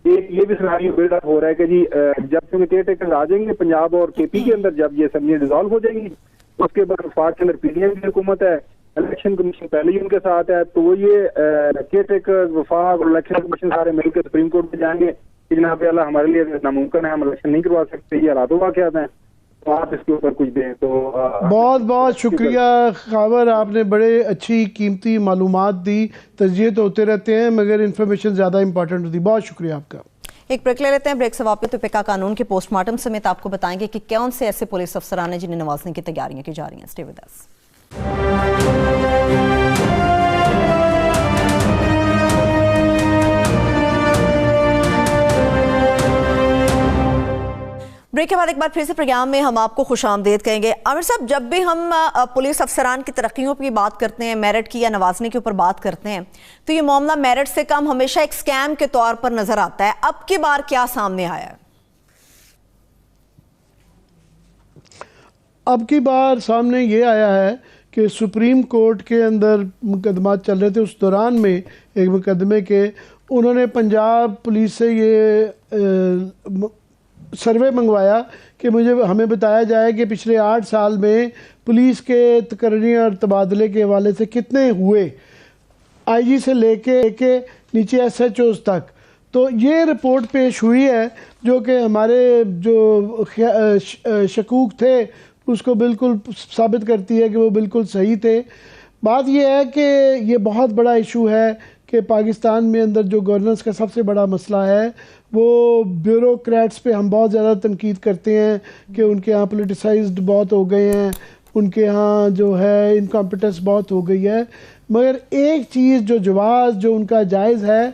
C: एक ये भी सिनारियो बिल्डअप हो रहा है कि जी जब क्योंकि केयर टेकर आ जाएंगे पंजाब और केपी के अंदर, जब ये असेंबली डिसॉल्व हो जाएगी उसके बाद वफाक के अंदर पीडीएम की हुकूमत है, इलेक्शन कमीशन पहले ही उनके साथ है, तो वो ये केयर टेकर, वफाक और इलेक्शन कमीशन सारे मिलकर सुप्रीम कोर्ट में जाएंगे कि जनाब अल्लाह हमारे लिए नामुमकिन है, हम इलेक्शन नहीं करवा सकते, ये हालात वाक़यात हैं, तो आप इसके ऊपर कुछ दें। तो
B: बहुत बहुत शुक्रिया खावर, आपने बड़े अच्छी कीमती मालूमात दी। तजिए तो होते रहते हैं मगर इन्फॉर्मेशन ज़्यादा इंपॉर्टेंट होती है। बहुत शुक्रिया आपका।
A: एक ब्रेक ले लेते हैं, ब्रेक से वापस तो पिका कानून के पोस्टमार्टम समेत आपको बताएंगे कि कौन से ऐसे पुलिस अफसरान हैं जिन्हें नवाजने की तैयारियां की जा रही हैं। Stay with us. ब्रेक के बाद एक बार फिर से प्रोग्राम में हम आपको खुशामदीद कहेंगे। आमिर साहब, जब भी हम पुलिस अफसरान की तरक्कियों की बात करते हैं, मेरिट की या नवाजने के ऊपर बात करते हैं, तो ये मामला मेरिट से कम हमेशा एक स्कैम के तौर पर नजर आता है। अब की बार क्या सामने आया है?
B: अब की बार सामने ये आया है कि सुप्रीम कोर्ट के अंदर मुकदमा चल रहे थे, उस दौरान में एक मुकदमे के उन्होंने पंजाब पुलिस से ये सर्वे मंगवाया कि हमें बताया जाए कि पिछले 8 साल में पुलिस के तकर्री और तबादले के हवाले से कितने हुए, आईजी से लेके नीचे एसएचओज तक। तो ये रिपोर्ट पेश हुई है जो कि हमारे जो शकूक थे उसको बिल्कुल साबित करती है कि वो बिल्कुल सही थे। बात ये है कि ये बहुत बड़ा इशू है कि पाकिस्तान में अंदर जो गवर्नेंस का सबसे बड़ा मसला है वो ब्यूरोक्रेट्स पे हम बहुत ज़्यादा तनकीद करते हैं कि उनके यहाँ पोलिटिसाइज्ड बहुत हो गए हैं, उनके यहाँ जो है इनकॉम्पिटेंस बहुत हो गई है। मगर एक चीज़ जो जवाब जो उनका जायज़ है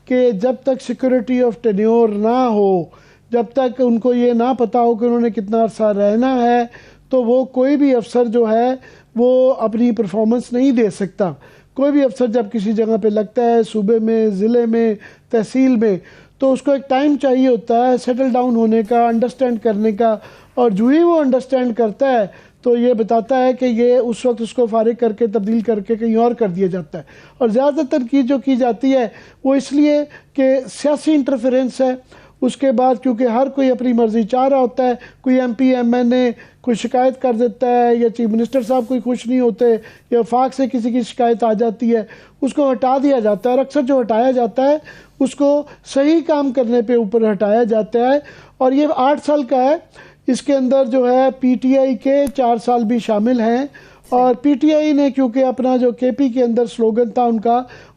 B: कि जब तक सिक्योरिटी ऑफ टेन्योर ना हो, जब तक उनको ये ना पता हो कि उन्होंने कितना अरसा रहना है, तो वो कोई भी अफसर जो है वो अपनी परफॉर्मेंस नहीं दे सकता। कोई भी अफसर जब किसी जगह पे लगता है, सूबे में, ज़िले में, तहसील में, तो उसको एक टाइम चाहिए होता है सेटल डाउन होने का, अंडरस्टैंड करने का। और जो ही वो अंडरस्टैंड करता है तो ये बताता है कि ये उस वक्त उसको फारिग करके तब्दील करके कहीं और कर दिया जाता है। और ज़्यादातर तनकीद जो की जाती है वो इसलिए कि सियासी इंटरफेरेंस है। उसके बाद क्योंकि हर कोई अपनी मर्ज़ी चाह रहा होता है, कोई MP MNA कोई शिकायत कर देता है या चीफ मिनिस्टर साहब कोई खुश नहीं होते या वफाक से किसी की शिकायत आ जाती है, उसको हटा दिया जाता है। और अक्सर जो हटाया जाता है उसको सही काम करने पे ऊपर हटाया जाता है। और ये 8 साल का है, इसके अंदर जो है PTI के 4 साल भी शामिल हैं। और PTI ने क्योंकि अपना जो KP के अंदर स्लोगन था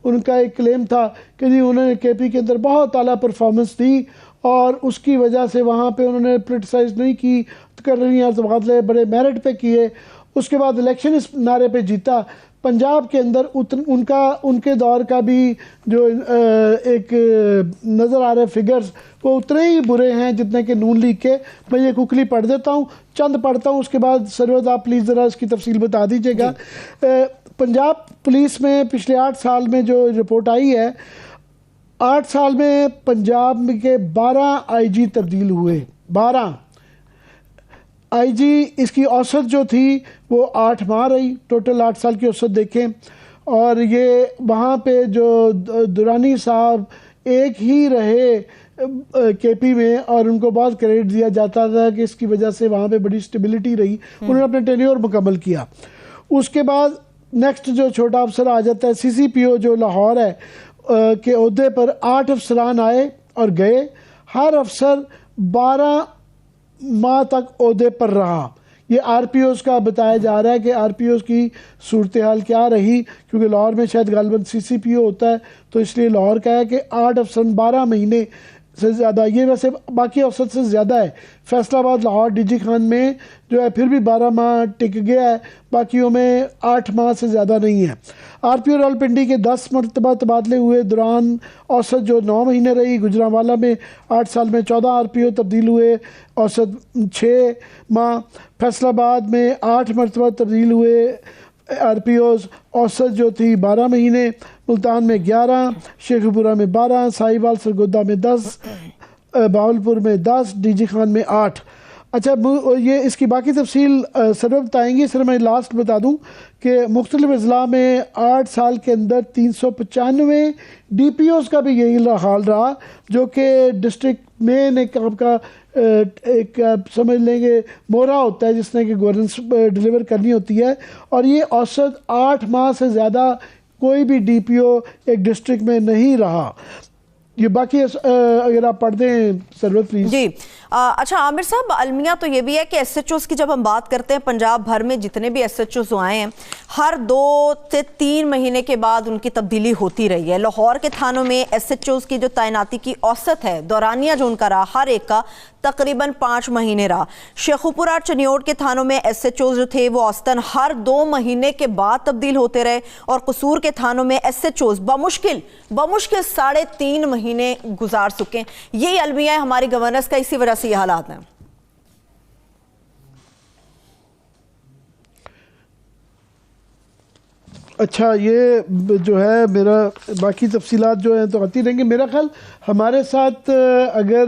B: उनका एक क्लेम था कि जी उन्होंने KP के अंदर बहुत आला परफॉर्मेंस दी और उसकी वजह से वहाँ पे उन्होंने पोलिटिसाइज नहीं की, कर रही हैं तबादले बड़े मेरिट पे किए। उसके बाद इलेक्शन इस नारे पे जीता। पंजाब के अंदर उनके दौर का भी जो एक नज़र आ रहे फिगर्स वो उतने ही बुरे हैं जितने कि नून लीग के। मैं ये कुकली पढ़ देता हूँ, चंद पढ़ता हूँ, उसके बाद सरवत आप प्लीज़ ज़रा इसकी तफसील बता दीजिएगा। पंजाब पुलिस में पिछले 8 साल में जो रिपोर्ट आई है, 8 साल में पंजाब के 12 IG तब्दील हुए। 12 IG, इसकी औसत जो थी वो 8 माह रही। टोटल 8 साल की औसत देखें। और ये वहाँ पे जो दुरानी साहब एक ही रहे KP में और उनको बहुत क्रेडिट दिया जाता था कि इसकी वजह से वहाँ पे बड़ी स्टेबिलिटी रही। उन्होंने अपने टेन्योर मुकम्मल किया। उसके बाद नेक्स्ट जो छोटा अफसर आ जाता है CCPO जो लाहौर है के ओहदे पर 8 अफसरान आए और गए। हर अफसर 12 माह तक ओहदे पर रहा। ये RPOs का बताया जा रहा है कि RPOs की सूरत हाल क्या रही, क्योंकि लाहौर में शायद गालिबन CCPO होता है तो इसलिए लाहौर का है कि 8 अफसर 12 महीने से ज़्यादा, ये वैसे बाकी औसत से ज़्यादा है। फैसलाबाद लाहौर DG खान में जो है फिर भी 12 माह टिक गया है, बाकियों में 8 माह से ज़्यादा नहीं है। RPO रावलपिंडी के 10 मरतबा तबादले हुए, दौरान औसत जो 9 महीने रही। गुजरांवाला में 8 साल में 14 RPO तब्दील हुए, औसत 6 माह। फैसलाबाद में 8 मरतबा तब्दील हुए RPOs, औसत जो थी 12 महीने। मुल्तान में 11, शेखपुरा में 12, साहिवाल सरगोदा में 10, बावलपुर में 10, DG खान में 8। अच्छा, ये इसकी बाकी तफसील सर बताएंगे। सर मैं लास्ट बता दूं कि मुख्तलिफ अजला में 8 साल के अंदर 395 DPOs का भी यही हाल रहा, जो कि डिस्ट्रिक्ट में एक आपका एक समझ लेंगे मोहरा होता है जिसने कि गवर्नेंस डिलीवर करनी होती है। और ये औसत 8 माह से ज़्यादा कोई भी DPO एक डिस्ट्रिक्ट में नहीं रहा। ये बाकी अगर आप पढ़ दें सरवत प्लीज।
A: जी अच्छा आमिर साहब, अलमिया तो ये भी है कि SHOs की जब हम बात करते हैं, पंजाब भर में जितने भी SHOs आए हैं हर 2 से 3 महीने के बाद उनकी तब्दीली होती रही है। लाहौर के थानों में SHOs की जो तैनाती की औसत है, दौरानिया जो उनका रहा, हर एक का तकरीबन 5 महीने रहा। शेखुपुरा चनियोट के थानों में SHOs जो थे वो औसतन हर 2 महीने के बाद तब्दील होते रहे। और कसूर के थानों में SHOs बमुश्किल 3.5 महीने गुजार चुके हैं। यही अलमिया है हमारी गवर्नेंस का, इसी वजह से ये हालात हैं।
B: अच्छा, ये जो है मेरा बाकी तफसीलात जो हैं तो आती रहेंगी। मेरा ख्याल हमारे साथ अगर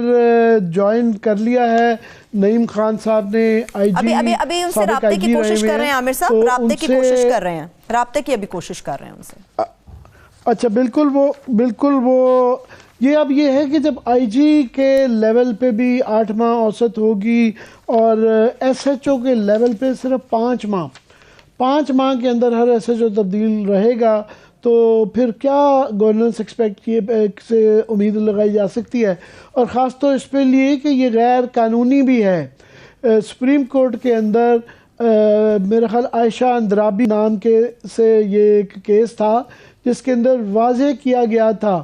B: ज्वाइन कर लिया है नईम खान साहब ने IG
A: अभी उनसे राब्ते की कोशिश कर रहे हैं आमिर साहब, राब्ते की कोशिश कर रहे हैं, राब्ते की अभी कोशिश कर रहे हैं उनसे।
B: अच्छा, बिल्कुल वो ये अब ये है कि जब IG के लेवल पे भी 8 माह औसत होगी और SHO के लेवल पे सिर्फ 5 माह, 5 माह के अंदर हर SHO तब्दील रहेगा तो फिर क्या गवर्नेंस एक्सपेक्ट किए से उम्मीद लगाई जा सकती है, और ख़ास तौर इस पे लिए कि ये गैर कानूनी भी है। सुप्रीम कोर्ट के अंदर मेरा ख्याल आयशा अंद्राबी नाम के से ये एक केस था जिसके अंदर वाजे किया गया था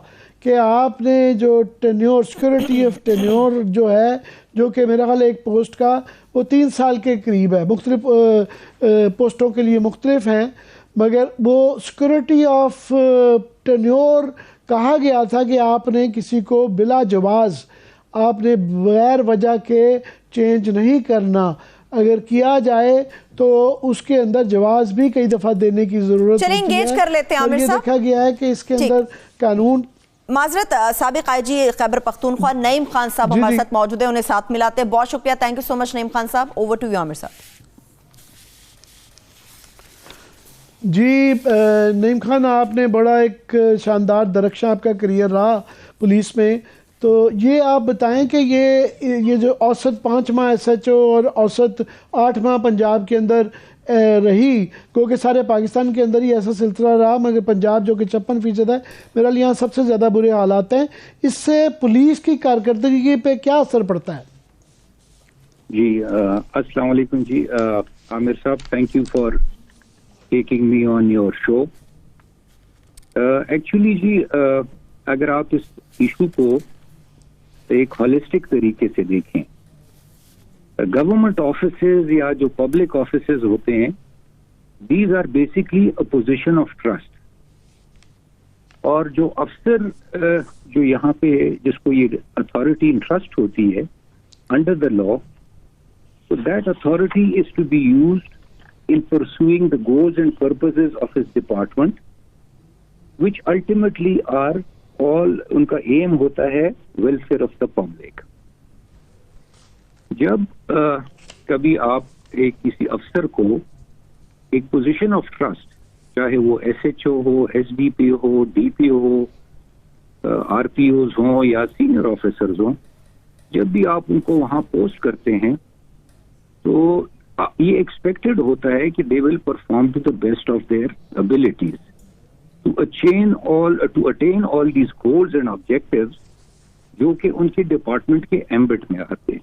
B: कि आपने जो टेन्योर, सिक्योरिटी ऑफ टेन्योर जो है, जो कि मेरा ख्याल एक पोस्ट का वो 3 साल के करीब है, मुख्तलिफ पोस्टों के लिए मुख्तलिफ हैं, मगर वो सिक्योरिटी ऑफ टेन्योर कहा गया था कि आपने किसी को बिला जवाज़, आपने बगैर वजह के चेंज नहीं करना, अगर किया जाए तो उसके अंदर जवाज़ भी कई दफ़ा देने की ज़रूरत होती है।
A: चलिए एंगेज कर लेते हैं आमिर साहब।
B: देखा गया है कि इसके अंदर कानून
A: माजरत साबिक IG खैबर पख्तूनख्वा नईम खान साहब हमारे साथ मौजूद है, उन्हें साथ मिलाते हैं। बहुत शुक्रिया, thank you so much Naeem Khan साहब। ओवर टू यू आमिर साहब।
B: जी नईम खान, आपने बड़ा एक शानदार दरख्शां आपका करियर रहा पुलिस में, तो ये आप बताएं कि ये जो औसत 5 माह SHO और औसत 8 माह पंजाब के अंदर रही, क्योंकि सारे पाकिस्तान के अंदर ही ऐसा सिलसिला रहा, मगर पंजाब जो कि 56% है, मेरा यहाँ सबसे ज़्यादा बुरे हालात हैं, इससे पुलिस की कारकर्दगी पे क्या असर पड़ता है?
D: जी अस्सलाम वालेकुम जी आमिर साहब, thank you for taking me on your show. Actually जी अगर आप इस इशू को एक होलिस्टिक तरीके से देखें, गवर्नमेंट ऑफिसेज या जो पब्लिक ऑफिसेज होते हैं, these are basically a position of trust, और जो अफसर जो यहाँ पे जिसको ये अथॉरिटी इंट्रस्ट होती है under the law, so that authority is to be used in pursuing the goals and purposes of his department, which ultimately are all, उनका एम होता है वेलफेयर ऑफ द पब्लिक। जब कभी आप एक किसी अफसर को एक पोजीशन ऑफ ट्रस्ट, चाहे वो SHO हो, SDP हो, DPO हो, RPOs हो या सीनियर ऑफिसर्स हो, जब भी आप उनको वहां पोस्ट करते हैं तो ये एक्सपेक्टेड होता है कि they will perform to the best of their abilities to attain all these goals and objectives जो कि उनके डिपार्टमेंट के एम्बिट में आते हैं।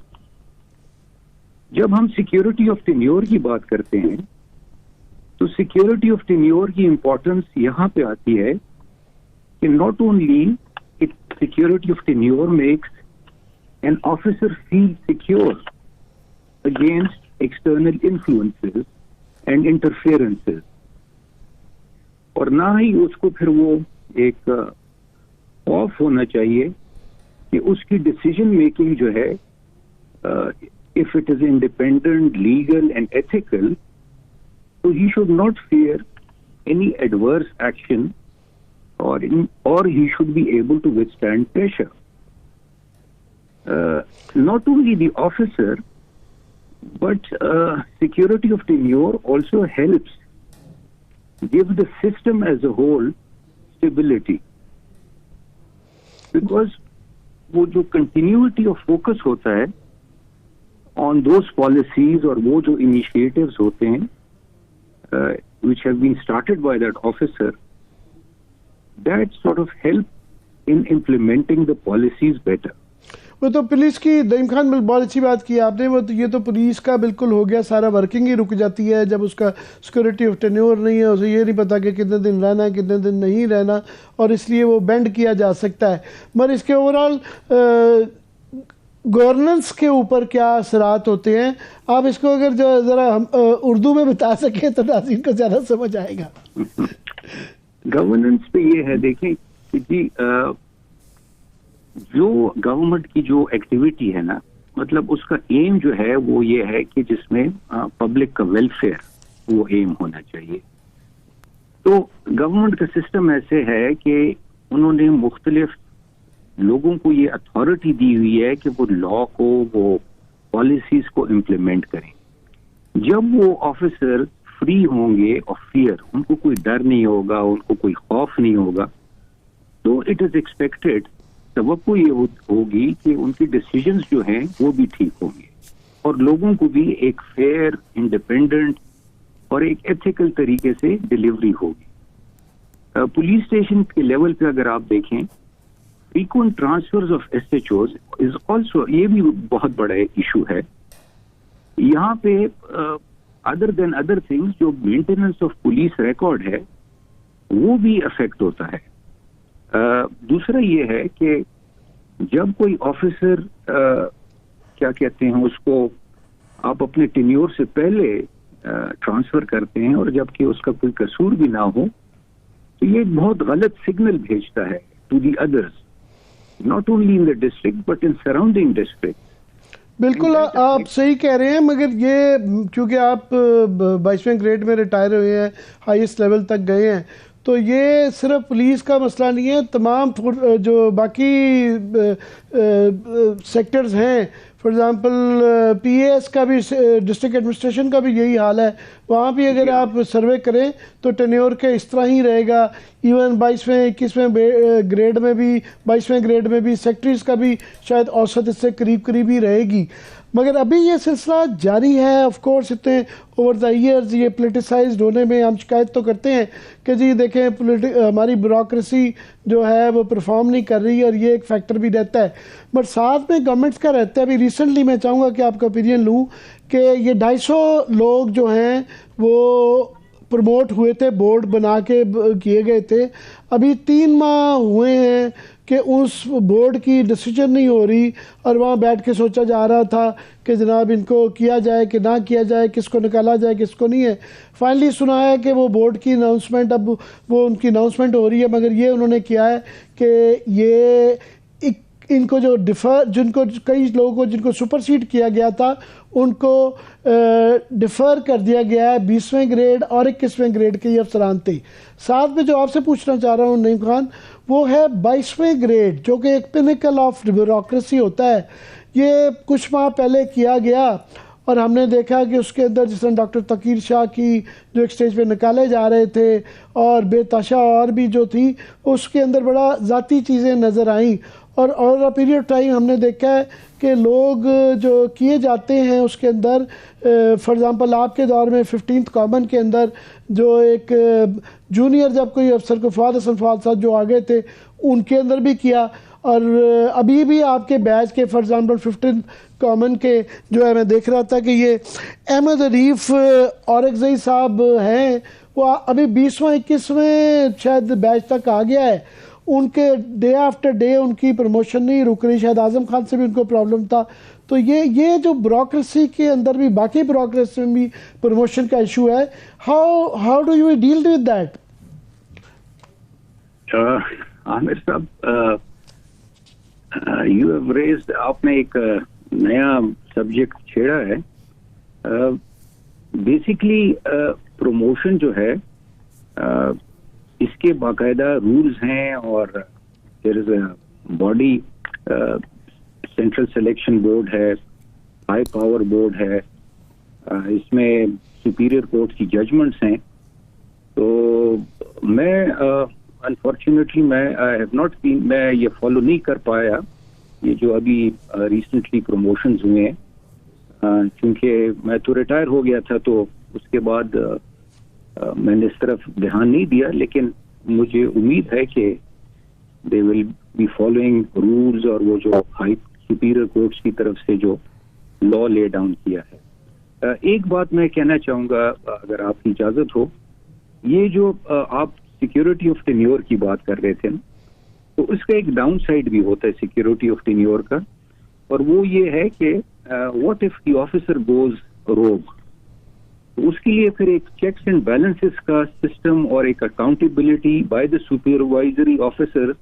D: जब हम सिक्योरिटी ऑफ टेन्योर की बात करते हैं तो सिक्योरिटी ऑफ टेन्योर की इंपॉर्टेंस यहाँ पे आती है कि not only it security of tenure makes an officer feel secure against external influences and interferences, और ना ही उसको फिर वो एक ऑफ होना चाहिए कि उसकी डिसीजन मेकिंग जो है if it is independent, legal and ethical, तो he should not fear any adverse action और he should be able to withstand pressure. Not only the officer but security of tenure also helps give the system as a whole stability, because वो जो continuity of focus होता है on those policies और वो जो initiatives होते हैं which have been started by that officer, that sort of help in implementing the policies better.
B: वो तो पुलिस की, नईम खान बहुत अच्छी बात की आपने, वो तो ये तो पुलिस का बिल्कुल हो गया, सारा वर्किंग ही रुक जाती है जब उसका सिक्योरिटी ऑफ टेन्योर नहीं है, उसे ये नहीं पता कि कितने दिन रहना है, कितने दिन नहीं रहना, और इसलिए वो बेंड किया जा सकता है। मगर इसके ओवरऑल गवर्नेंस के ऊपर क्या असरात होते हैं, आप इसको अगर ज़रा हम उर्दू में बता सकें तो नाज़रीन को ज़्यादा समझ आएगा।
D: गवर्नेंस पे ये है, देखें कि जो गवर्नमेंट की जो एक्टिविटी है ना, मतलब उसका एम जो है वो ये है कि जिसमें पब्लिक का वेलफेयर वो एम होना चाहिए। तो गवर्नमेंट का सिस्टम ऐसे है कि उन्होंने मुख्तलिफ लोगों को ये अथॉरिटी दी हुई है कि वो लॉ को, वो पॉलिसीज को इम्प्लीमेंट करें। जब वो ऑफिसर फ्री होंगे और फियर, उनको कोई डर नहीं होगा, उनको कोई खौफ नहीं होगा, तो इट इज एक्सपेक्टेड, तवक्को ये होगी कि उनकी डिसीजंस जो हैं वो भी ठीक होंगे और लोगों को भी एक फेयर, इंडिपेंडेंट और एक एथिकल तरीके से डिलीवरी होगी। पुलिस स्टेशन के लेवल पे अगर आप देखें, frequent transfers of SHOs is also, ये भी बहुत बड़ा इशू है। यहाँ पे अदर देन अदर थिंग्स, जो मेंटेनेंस ऑफ पुलिस रिकॉर्ड है वो भी अफेक्ट होता है। दूसरा ये है कि जब कोई ऑफिसर क्या कहते हैं उसको, आप अपने टेन्योर से पहले ट्रांसफर करते हैं और जबकि उसका कोई कसूर भी ना हो, तो ये बहुत गलत सिग्नल भेजता है to the others, not only in the district but in surrounding district.
B: बिल्कुल आप सही कह रहे हैं, मगर ये क्योंकि आप 22वें ग्रेड में रिटायर हुए हैं, हाईएस्ट लेवल तक गए हैं, तो ये सिर्फ पुलिस का मसला नहीं है, तमाम जो बाकी सेक्टर्स हैं, फॉर एग्जांपल PAS का भी, डिस्ट्रिक्ट एडमिनिस्ट्रेशन का भी यही हाल है। वहाँ भी अगर आप सर्वे करें तो टेन्योर के इस तरह ही रहेगा। इवन 22वें 21वें ग्रेड में भी, 22वें ग्रेड में भी सेक्रेटरीज का भी शायद औसत इससे करीब करीब ही रहेगी। मगर अभी ये सिलसिला जारी है। ऑफ कोर्स इतने ओवर द ईयर्स ये पोलिटिसाइज्ड होने में हम शिकायत तो करते हैं कि जी देखें हमारी ब्यूरोक्रेसी जो है वो परफॉर्म नहीं कर रही है, और ये एक फैक्टर भी रहता है। बट साथ में गवर्नमेंट्स का रहता है। अभी रिसेंटली मैं चाहूँगा कि आपका ओपिनियन लूँ कि ये 250 लोग जो हैं वो प्रमोट हुए थे, बोर्ड बना के किए गए थे। अभी 3 माह हुए हैं कि उस बोर्ड की डिसीजन नहीं हो रही, और वहाँ बैठ के सोचा जा रहा था कि जनाब इनको किया जाए कि ना किया जाए, किसको निकाला जाए किसको नहीं है। फाइनली सुना है कि वो बोर्ड की अनाउंसमेंट, अब वो उनकी अनाउंसमेंट हो रही है, मगर ये उन्होंने किया है कि ये इनको जो जिनको कई लोगों को जिनको सुपरसीड किया गया था उनको डिफ़र कर दिया गया है 20वें ग्रेड और 21वें ग्रेड के ये अफसरान थे। साथ में जो आपसे पूछना चाह रहा हूँ नईम खान, वो है 22वें ग्रेड, जो कि एक पिनिकल ऑफ ब्यूरोक्रेसी होता है। ये कुछ माह पहले किया गया और हमने देखा कि उसके अंदर जिस तरह डॉक्टर तकीर शाह की जो एक स्टेज पे निकाले जा रहे थे, और बेताशा और भी जो थी, उसके अंदर बड़ा ज़ाती चीज़ें नज़र आईं। और ओवर अ पीरियड टाइम हमने देखा है कि लोग जो किए जाते हैं उसके अंदर, फॉर एग्ज़ाम्पल आपके दौर में 15th कॉमन के अंदर जो एक जूनियर जब कोई अफसर को फवाद हसन फवाद साहब जो आगे थे उनके अंदर भी किया, और अभी भी आपके बैच के फॉर एग्ज़ाम्पल 15th कॉमन के जो है मैं देख रहा था कि ये अहमद अरीफ औरकज़ई साहब हैं, वो अभी 20वां 21वें शायद बैच तक आ गया है। उनके डे आफ्टर डे उनकी प्रमोशन नहीं रुक रही। शायद आजम खान से भी उनको प्रॉब्लम था। तो ये जो ब्यूरोक्रेसी के अंदर भी, बाकी ब्यूरोक्रेसी में भी प्रमोशन का इशू है। How do you deal with that?
D: Aamir साहब, यू हैव रेज्ड, आपने एक नया सब्जेक्ट छेड़ा है। बेसिकली प्रमोशन जो है इसके बाकायदा रूल्स हैं, और there is a body, central selection board है, हाई पावर बोर्ड है, इसमें सुपीरियर कोर्ट की जजमेंट्स हैं। तो मैं unfortunately I have not been, मैं ये फॉलो नहीं कर पाया ये जो अभी रिसेंटली प्रमोशंस हुए हैं, क्योंकि मैं तो रिटायर हो गया था, तो उसके बाद मैंने इस तरफ ध्यान नहीं दिया। लेकिन मुझे उम्मीद है कि they will be following rules, और वो जो हाई सुपीरियर कोर्ट्स की तरफ से जो लॉ ले डाउन किया है। एक बात मैं कहना चाहूँगा, अगर आपकी इजाज़त हो, ये जो आप सिक्योरिटी ऑफ टेन्योर की बात कर रहे थे ना, तो उसका एक डाउन साइड भी होता है सिक्योरिटी ऑफ टेन्योर का, और वो ये है कि what if the officer goes रोग, तो उसके लिए फिर एक चेक्स एंड बैलेंसेस का सिस्टम और एक accountability by the supervisory officer,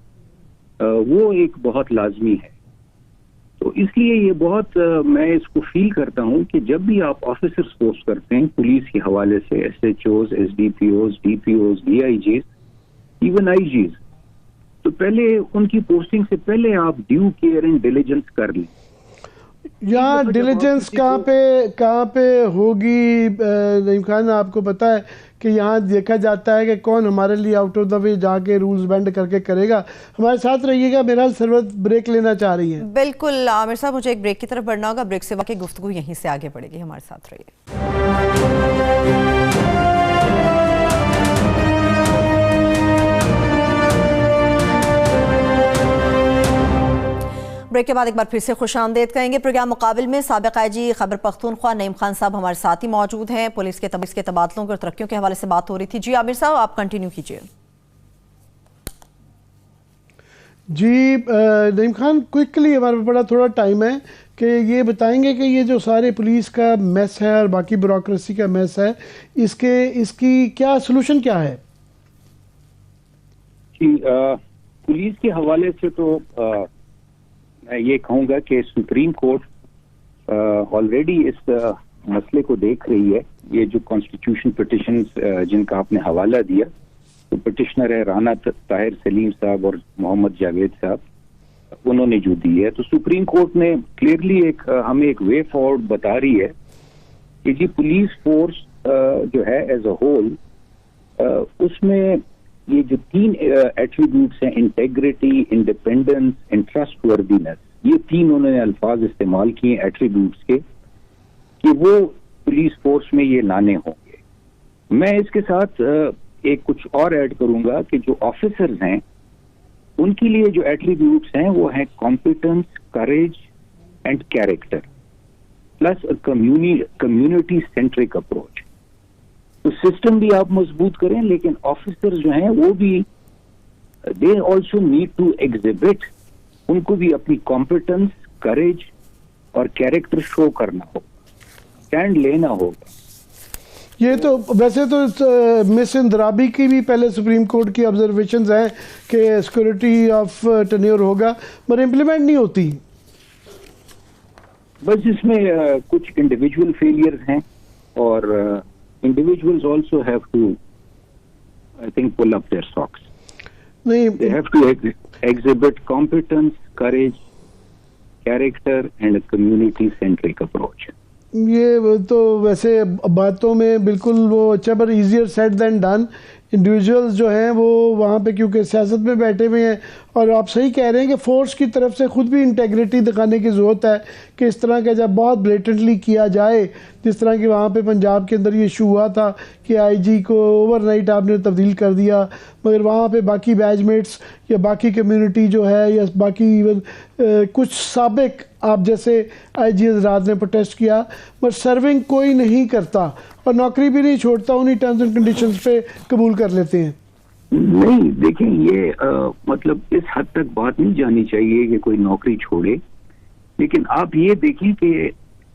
D: वो एक बहुत लाजमी है। तो इसलिए ये बहुत मैं इसको फील करता हूँ कि जब भी आप ऑफिसर्स पोस्ट करते हैं पुलिस के हवाले से, SHOs, SDPOs, DPOs, DIGs, even IGs, तो पहले उनकी पोस्टिंग से पहले आप ड्यू केयर एंड डिलीजेंस कर लें।
B: यहाँ डिलीजेंस कहाँ पे होगी नईम खान? आपको पता है कि यहाँ देखा जाता है कि कौन हमारे लिए आउट ऑफ द वे जाके रूल्स बेंड करके करेगा। हमारे साथ रहिएगा, मेरा सरवत ब्रेक लेना चाह रही है।
A: बिल्कुल आमिर साहब, मुझे एक ब्रेक की तरफ बढ़ना होगा। ब्रेक से वाकई गुफ्तगू यहीं से आगे बढ़ेगी, हमारे साथ रहिए। ब्रेक के बाद एक बार फिर से खुशामदीद कहेंगे। प्रोग्राम मुकाबिल में साबिक आईजी खैबर पख्तूनख्वा नईम खान साहब हमारे साथ ही मौजूद हैं। पुलिस के तबादलों और तरक्कियों के हवाले से बात हो रही थी। जी आमिर साहब, आप कंटिन्यू कीजिए।
B: जी नईम खान, क्विकली, हमारे बड़ा थोड़ा टाइम है, कि ये बताएंगे कि ये जो सारे पुलिस का मैस है और बाकी ब्यूरोक्रेसी का मैस है, इसकी क्या सलूशन क्या है?
D: जी, पुलिस के हवाले से तो मैं ये कहूँगा कि सुप्रीम कोर्ट ऑलरेडी इस मसले को देख रही है। ये जो कॉन्स्टिट्यूशन पिटिशन जिनका आपने हवाला दिया, तो पिटिशनर है राना ताहिर सलीम साहब और मोहम्मद जावेद साहब, उन्होंने जो दी है, तो सुप्रीम कोर्ट ने क्लियरली हमें एक वे फॉरवर्ड बता रही है कि जी पुलिस फोर्स जो है एज अ होल, उसमें ये जो 3 एट्रीब्यूट्स हैं, इंटेग्रिटी, इंडिपेंडेंस एंड ट्रस्टवर्दीनेस, ये 3 उन्होंने अल्फाज इस्तेमाल किए एट्रीब्यूट्स के, कि वो पुलिस फोर्स में ये लाने होंगे। मैं इसके साथ एक कुछ और ऐड करूंगा कि जो ऑफिसर्स हैं उनके लिए जो एट्रीब्यूट्स हैं वो हैं competence, courage and character, plus community centric approach. तो सिस्टम भी आप मजबूत करें, लेकिन ऑफिसर जो हैं वो भी they also need to exhibit, उनको भी अपनी कॉम्पिटेंस, करेज और कैरेक्टर शो करना होगा, स्टैंड लेना होगा।
B: ये तो वैसे तो मिस इंदिराबी की भी पहले सुप्रीम कोर्ट की ऑब्जर्वेशंस हैं कि सिक्योरिटी ऑफ टेन्योर होगा, पर इम्प्लीमेंट नहीं होती।
D: बस इसमें कुछ इंडिविजुअल फेलियर्स हैं, और individuals also have to, I think, pull up their socks. They have to exhibit competence, courage, character and a community-centric approach.
B: ये तो वैसे बातों में बिल्कुल वो अच्छा, पर easier said than done. Individuals जो हैं वो वहाँ पे क्योंकि सियासत में बैठे हुए हैं, और आप सही कह रहे हैं कि फोर्स की तरफ से खुद भी इंटेग्रिटी दिखाने की ज़रूरत है कि इस तरह का जब बहुत ब्लेटेंटली किया जाए, जिस तरह की वहाँ पे पंजाब के अंदर ये इशू हुआ था कि आईजी को ओवरनाइट आपने तब्दील कर दिया, मगर वहाँ पे बाकी बैचमेट्स या बाकी कम्युनिटी जो है या बाकी इवन कुछ साबिक आप जैसे आईजी हज़रात ने प्रोटेस्ट किया, पर सर्विंग कोई नहीं करता और नौकरी भी नहीं छोड़ता, उन्हीं टर्म्स एंड कंडीशंस पे कबूल कर लेते हैं।
D: नहीं, देखें, ये मतलब इस हद तक बात नहीं जानी चाहिए कि कोई नौकरी छोड़े, लेकिन आप ये देखें कि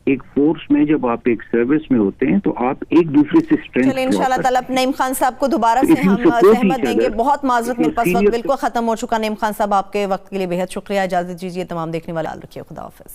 D: एक फोर्स में जब आप एक सर्विस में होते हैं तो आप एक दूसरे से स्ट्रेंथ।
A: चलिए इंशाल्लाह ताला नईम खान साहब को दोबारा से हम सहमत देंगे। बहुत माजरत, मेरे पास वक्त बिल्कुल खत्म हो चुका। नईम खान साहब, आपके वक्त के लिए बेहद शुक्रिया। इजाजत दीजिए, तमाम देखने वाले हाल रखिए, खुदा हाफिज।